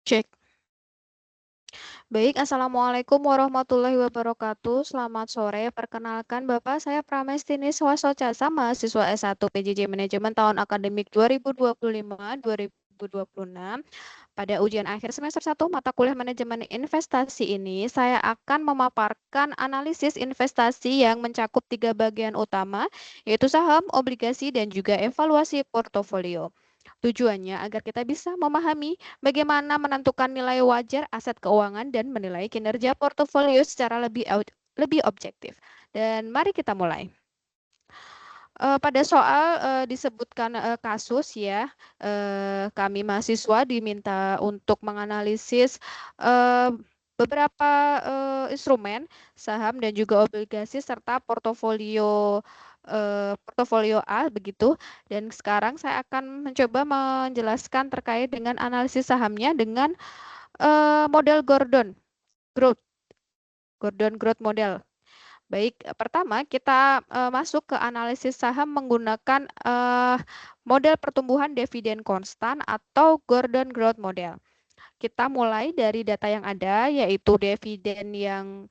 Cek. Baik, Assalamualaikum warahmatullahi wabarakatuh. Selamat sore. Perkenalkan Bapak, saya Pramestini Swasocasa, mahasiswa S1 PJJ Manajemen tahun akademik 2025-2026. Pada ujian akhir semester 1 mata kuliah manajemen investasi ini, saya akan memaparkan analisis investasi yang mencakup 3 bagian utama, yaitu saham, obligasi, dan juga evaluasi portofolio. Tujuannya agar kita bisa memahami bagaimana menentukan nilai wajar aset keuangan dan menilai kinerja portofolio secara lebih objektif. Dan mari kita mulai. Pada soal disebutkan kasus ya, kami mahasiswa diminta untuk menganalisis eh, beberapa instrumen saham dan juga obligasi serta portofolio A begitu. Dan sekarang saya akan mencoba menjelaskan terkait dengan analisis sahamnya dengan model Gordon Growth model. Baik, pertama kita masuk ke analisis saham menggunakan model pertumbuhan dividen konstan atau Gordon Growth Model. Kita mulai dari data yang ada, yaitu dividen yang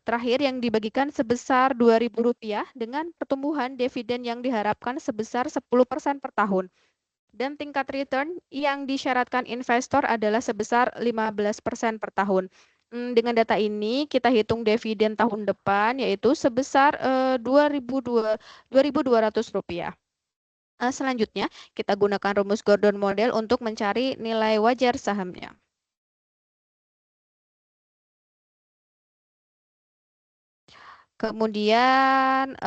terakhir yang dibagikan sebesar Rp2.000 dengan pertumbuhan dividen yang diharapkan sebesar 10% per tahun. Dan tingkat return yang disyaratkan investor adalah sebesar 15% per tahun. Dengan data ini kita hitung dividen tahun depan yaitu sebesar Rp2.200. Selanjutnya kita gunakan rumus Gordon Model untuk mencari nilai wajar sahamnya. Kemudian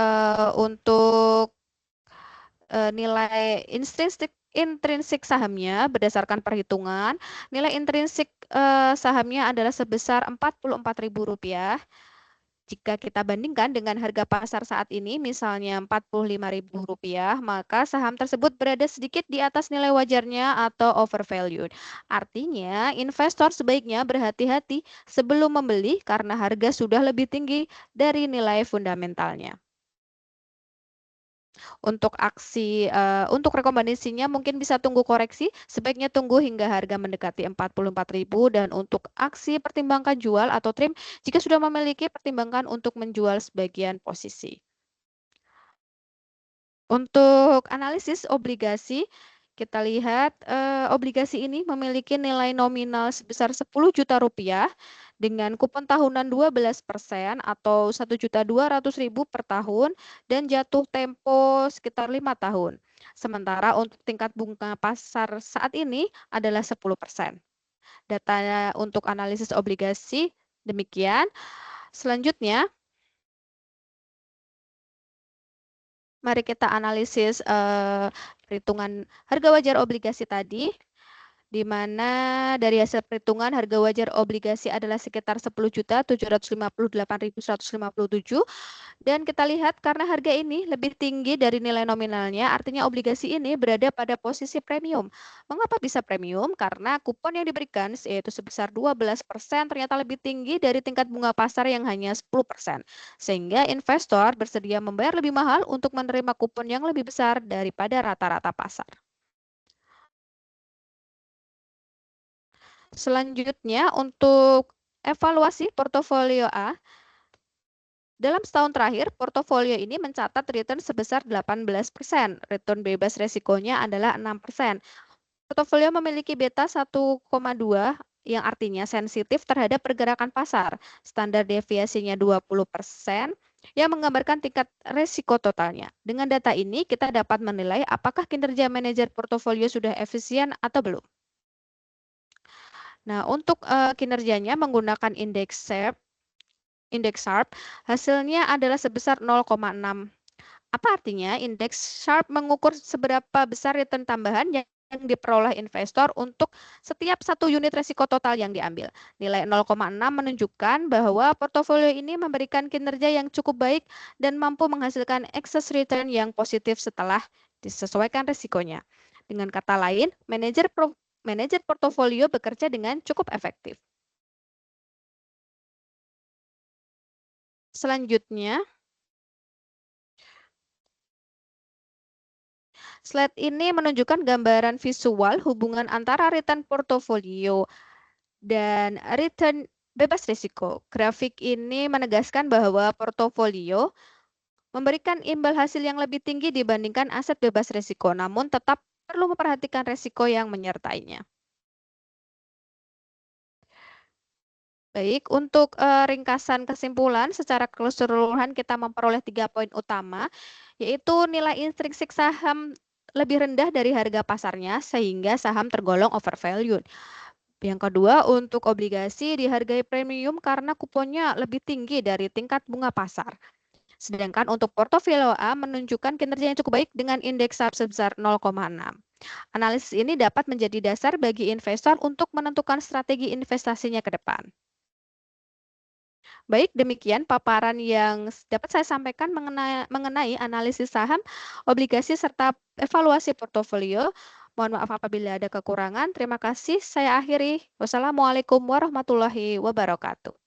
untuk nilai intrinsik sahamnya berdasarkan perhitungan, nilai intrinsik sahamnya adalah sebesar Rp44.000. Jika kita bandingkan dengan harga pasar saat ini, misalnya Rp45.000, maka saham tersebut berada sedikit di atas nilai wajarnya atau overvalued. Artinya, investor sebaiknya berhati-hati sebelum membeli karena harga sudah lebih tinggi dari nilai fundamentalnya. Untuk rekomendasinya mungkin bisa tunggu koreksi, sebaiknya tunggu hingga harga mendekati 44.000 dan untuk aksi pertimbangkan jual atau trim jika sudah memiliki pertimbangan untuk menjual sebagian posisi. Untuk analisis obligasi, kita lihat obligasi ini memiliki nilai nominal sebesar Rp10 juta dengan kupon tahunan 12% atau Rp1.200.000 per tahun dan jatuh tempo sekitar 5 tahun. Sementara untuk tingkat bunga pasar saat ini adalah 10%. Data untuk analisis obligasi demikian. Selanjutnya, mari kita analisis perhitungan harga wajar obligasi tadi, di mana dari hasil perhitungan harga wajar obligasi adalah sekitar 10.758.157 dan kita lihat karena harga ini lebih tinggi dari nilai nominalnya, artinya obligasi ini berada pada posisi premium. Mengapa bisa premium? Karena kupon yang diberikan yaitu sebesar 12% ternyata lebih tinggi dari tingkat bunga pasar yang hanya 10%. Sehingga investor bersedia membayar lebih mahal untuk menerima kupon yang lebih besar daripada rata-rata pasar. Selanjutnya untuk evaluasi portofolio A, dalam setahun terakhir, portofolio ini mencatat return sebesar 18%. Return bebas resikonya adalah 6%. Portofolio memiliki beta 1,2 yang artinya sensitif terhadap pergerakan pasar. Standar deviasinya 20% yang menggambarkan tingkat resiko totalnya. Dengan data ini, kita dapat menilai apakah kinerja manajer portofolio sudah efisien atau belum. Nah, untuk kinerjanya menggunakan indeks Sharpe, hasilnya adalah sebesar 0,6. Apa artinya? Indeks Sharpe mengukur seberapa besar return tambahan yang diperoleh investor untuk setiap satu unit risiko total yang diambil. Nilai 0,6 menunjukkan bahwa portofolio ini memberikan kinerja yang cukup baik dan mampu menghasilkan excess return yang positif setelah disesuaikan risikonya. Dengan kata lain, manajer portofolio bekerja dengan cukup efektif. Selanjutnya, slide ini menunjukkan gambaran visual hubungan antara return portofolio dan return bebas risiko. Grafik ini menegaskan bahwa portofolio memberikan imbal hasil yang lebih tinggi dibandingkan aset bebas risiko, namun tetap perlu memperhatikan risiko yang menyertainya. Baik, untuk ringkasan kesimpulan, secara keseluruhan kita memperoleh 3 poin utama, yaitu nilai intrinsik saham lebih rendah dari harga pasarnya, sehingga saham tergolong overvalued. Yang kedua, untuk obligasi dihargai premium karena kuponnya lebih tinggi dari tingkat bunga pasar. Sedangkan untuk portofolio A menunjukkan kinerja yang cukup baik dengan indeks saham sebesar 0,6. Analisis ini dapat menjadi dasar bagi investor untuk menentukan strategi investasinya ke depan. Baik, demikian paparan yang dapat saya sampaikan mengenai analisis saham, obligasi, serta evaluasi portofolio. Mohon maaf apabila ada kekurangan. Terima kasih. Saya akhiri. Wassalamualaikum warahmatullahi wabarakatuh.